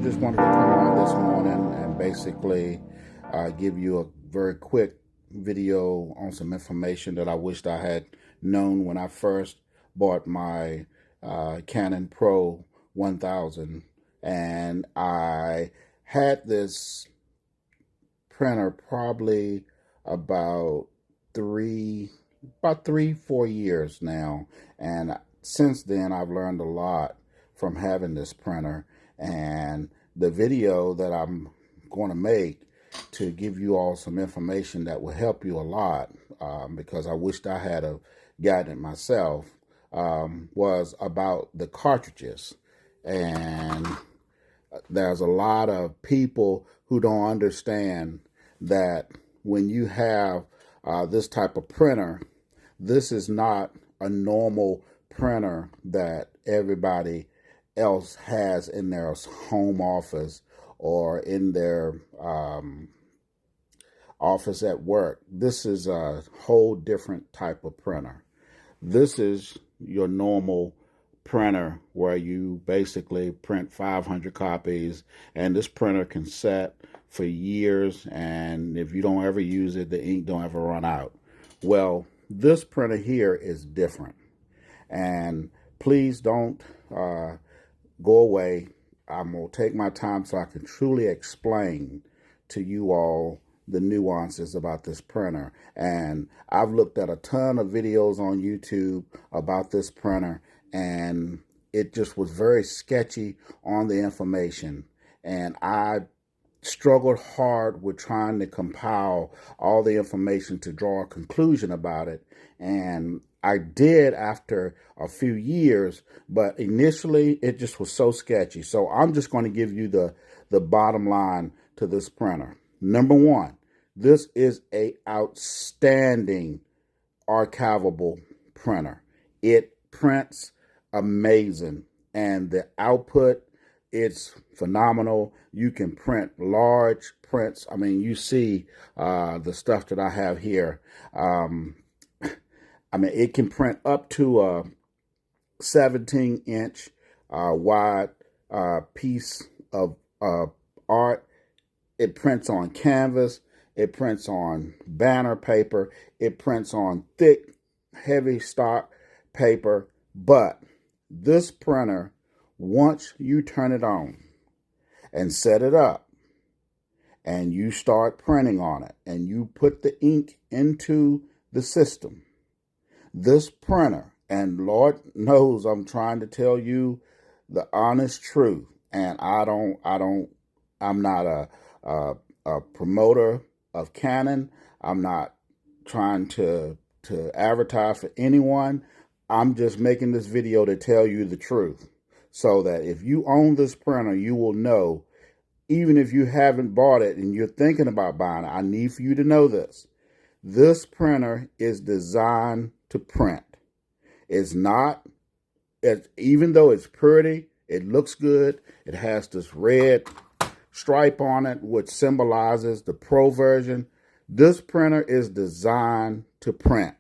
just wanted to come on this morning and basically give you a very quick video on some information that I wished I had known when I first bought my Canon Pro 1000. And I had this printer probably about 4 years now, and since then I've learned a lot from having this printer. And the video that I'm going to make to give you all some information that will help you a lot, because I wished I had gotten it myself, was about the cartridges. And there's a lot of people who don't understand that when you have this type of printer, this is not a normal printer that everybody else has in their home office or in their office at work. This is a whole different type of printer. This is your normal printer where you basically print 500 copies, and this printer can set for years, and if you don't ever use it, the ink don't ever run out. Well, this printer here is different, and please don't go away. I'm going to take my time so I can truly explain to you all the nuances about this printer. And I've looked at a ton of videos on YouTube about this printer, and it just was very sketchy on the information. And I struggled hard with trying to compile all the information to draw a conclusion about it. And I did after a few years, but initially it just was so sketchy. So I'm just going to give you the bottom line to this printer. Number one, this is a outstanding archivable printer. It prints amazing, and the output, it's phenomenal. You can print large prints. I mean, you see the stuff that I have here. I mean, it can print up to a 17-inch wide piece of art. It prints on canvas. It prints on banner paper. It prints on thick, heavy stock paper. But this printer, once you turn it on and set it up and you start printing on it and you put the ink into the system, this printer, and Lord knows I'm trying to tell you the honest truth, and I'm not a promoter of Canon. I'm not trying to advertise for anyone. I'm just making this video to tell you the truth, so that if you own this printer, you will know. Even if you haven't bought it and you're thinking about buying it, I need for you to know this. This printer is designed to print. Even though it's pretty, it looks good, it has this red stripe on it, which symbolizes the Pro version. This printer is designed to print.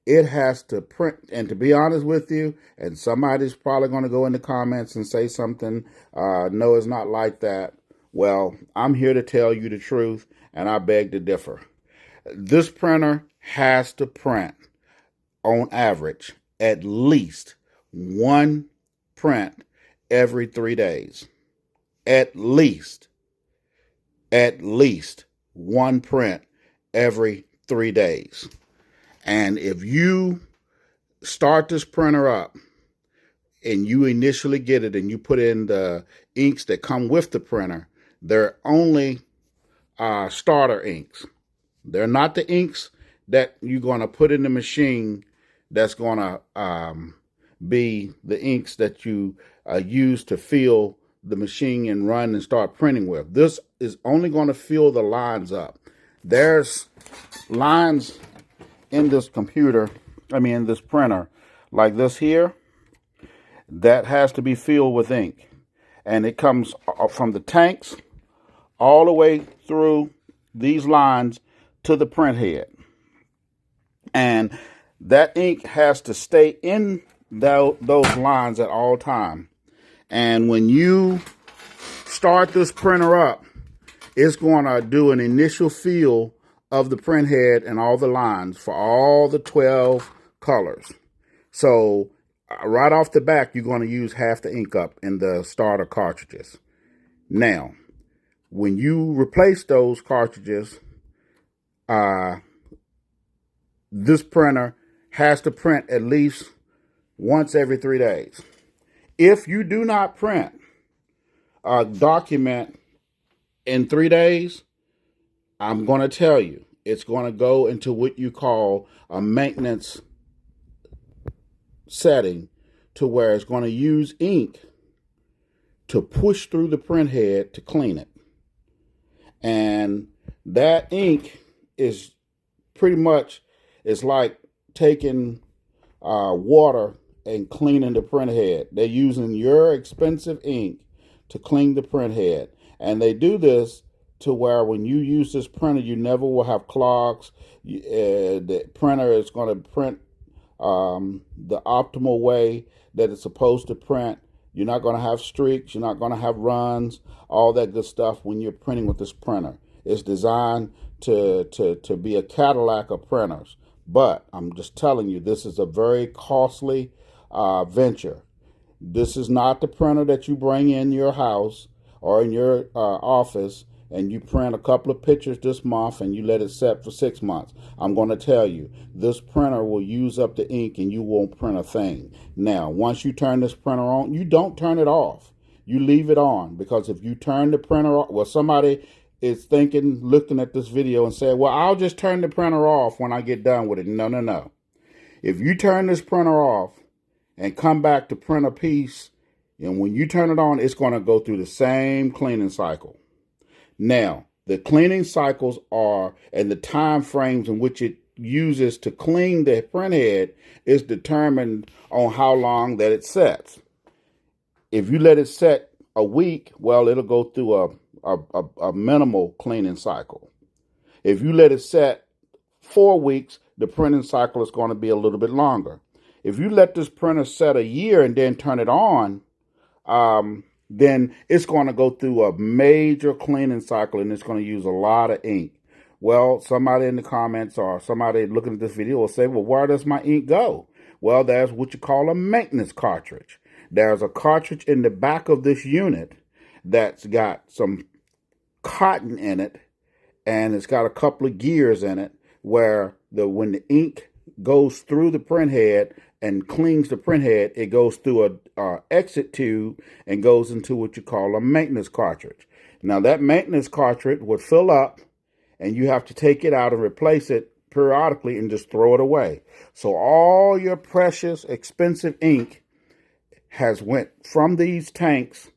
It has to print, and to be honest with you, and somebody's probably going to go in the comments and say something, no, it's not like that. Well, I'm here to tell you the truth, and I beg to differ. This printer has to print, on average, at least one print every 3 days. At least one print every 3 days. And if you start this printer up and you initially get it and you put in the inks that come with the printer, they're only starter inks. They're not the inks that you're going to put in the machine that's going to be the inks that you use to fill the machine and run and start printing with. This is only going to fill the lines up. There's lines in this this printer, like this here, that has to be filled with ink. And it comes from the tanks all the way through these lines to the print head. And that ink has to stay in those lines at all time. And when you start this printer up, it's going to do an initial feel of the print head and all the lines for all the 12 colors. So right off the back, you're going to use half the ink up in the starter cartridges. Now, when you replace those cartridges, this printer has to print at least once every 3 days. If you do not print a document in 3 days, I'm going to tell you, it's going to go into what you call a maintenance setting, to where it's going to use ink to push through the print head to clean it. And that ink is pretty much, it's like taking water and cleaning the print head. They're using your expensive ink to clean the print head. And they do this to where when you use this printer, you never will have clogs. The printer is going to print the optimal way that it's supposed to print. You're not going to have streaks. You're not going to have runs, all that good stuff when you're printing with this printer. It's designed to be a Cadillac of printers. But I'm just telling you, this is a very costly venture. This is not the printer that you bring in your house or in your office and you print a couple of pictures this month and you let it set for 6 months. I'm going to tell you, this printer will use up the ink and you won't print a thing. Now, once you turn this printer on, you don't turn it off. You leave it on, because if you turn the printer off, well, somebody is thinking, looking at this video and say, well, I'll just turn the printer off when I get done with it. No, no, no. If you turn this printer off and come back to print a piece, and when you turn it on, it's going to go through the same cleaning cycle. Now, the cleaning cycles are, and the time frames in which it uses to clean the print head is determined on how long that it sets. If you let it set a week, well, it'll go through a minimal cleaning cycle. If you let it set 4 weeks, the printing cycle is going to be a little bit longer. If you let this printer set a year and then turn it on, then it's going to go through a major cleaning cycle and it's going to use a lot of ink. Well, somebody in the comments or somebody looking at this video will say, well, where does my ink go? Well, there's what you call a maintenance cartridge. There's a cartridge in the back of this unit that's got some cotton in it, and it's got a couple of gears in it where when the ink goes through the print head and cleans the print head, it goes through a exit tube and goes into what you call a maintenance cartridge. Now, that maintenance cartridge would fill up, and you have to take it out and replace it periodically and just throw it away. So all your precious, expensive ink has went from these tanks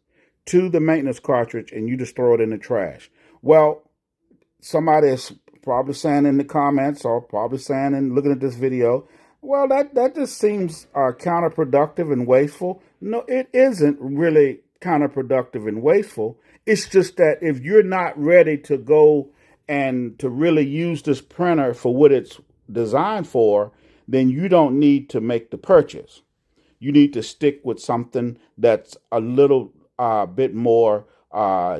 to the maintenance cartridge, and you just throw it in the trash. Well, somebody is probably saying in the comments, or probably saying and looking at this video, well, that just seems counterproductive and wasteful. No, it isn't really counterproductive and wasteful. It's just that if you're not ready to go and to really use this printer for what it's designed for, then you don't need to make the purchase. You need to stick with something that's a little bit more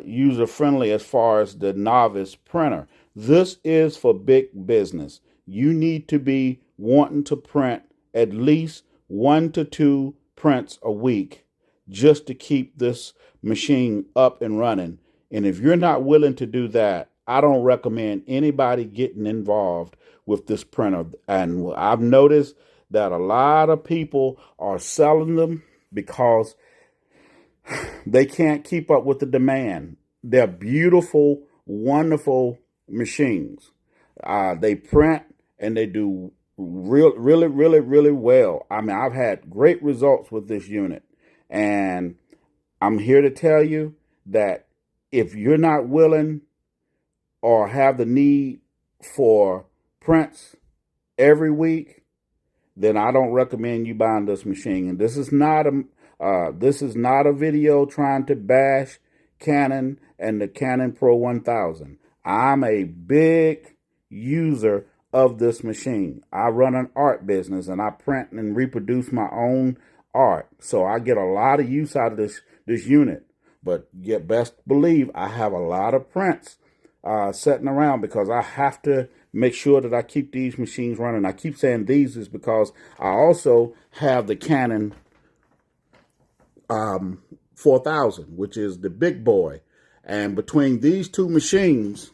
user-friendly as far as the novice printer. This is for big business. You need to be wanting to print at least 1 to 2 prints a week just to keep this machine up and running. And if you're not willing to do that, I don't recommend anybody getting involved with this printer. And I've noticed that a lot of people are selling them because they can't keep up with the demand. They're beautiful, wonderful machines. They print and they do really well. I mean, I've had great results with this unit. And I'm here to tell you that if you're not willing or have the need for prints every week, then I don't recommend you buying this machine. And this is not a video trying to bash Canon and the Canon Pro 1000. I'm a big user of this machine. I run an art business and I print and reproduce my own art. So I get a lot of use out of this unit. But yet, best believe I have a lot of prints sitting around because I have to make sure that I keep these machines running. I keep saying these is because I also have the Canon 4000, which is the big boy. And between these two machines,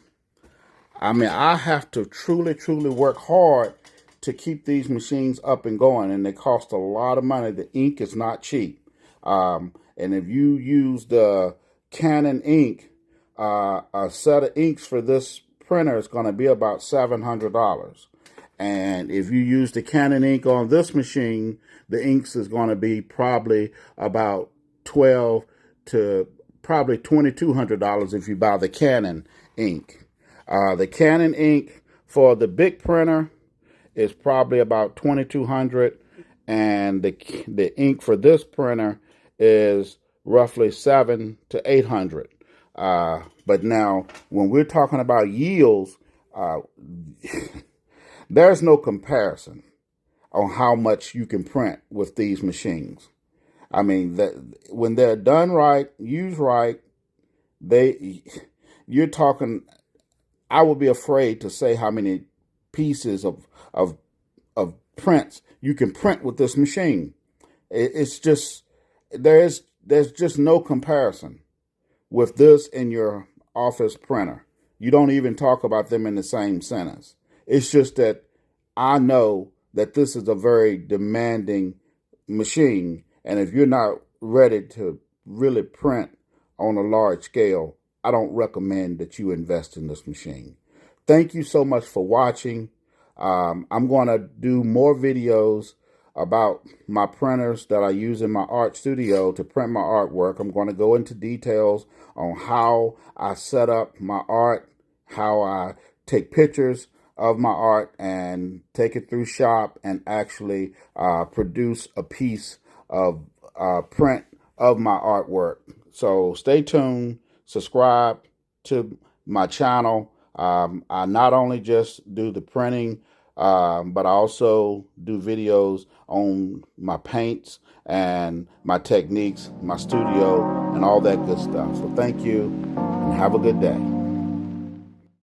I mean, I have to truly, truly work hard to keep these machines up and going, and they cost a lot of money. The ink is not cheap. And if you use the Canon ink, a set of inks for this printer is going to be about $700. And if you use the Canon ink on this machine, the inks is going to be probably about $1,200 to probably $2,200 if you buy the Canon ink. The Canon ink for the big printer is probably about $2,200, and the ink for this printer is roughly $700 to $800. But now, when we're talking about yields, there's no comparison on how much you can print with these machines. I mean, when they're done right, used right, you're talking. I would be afraid to say how many pieces of prints you can print with this machine. It's just there's just no comparison with this and your office printer. You don't even talk about them in the same sentence. It's just that I know that this is a very demanding machine, and if you're not ready to really print on a large scale, I don't recommend that you invest in this machine. Thank you so much for watching. I'm going to do more videos about my printers that I use in my art studio to print my artwork. I'm going to go into details on how I set up my art, how I take pictures of my art and take it through shop and actually produce a piece of print of my artwork. So stay tuned, subscribe to my channel. I not only just do the printing, but I also do videos on my paints and my techniques, my studio, and all that good stuff. So thank you and have a good day.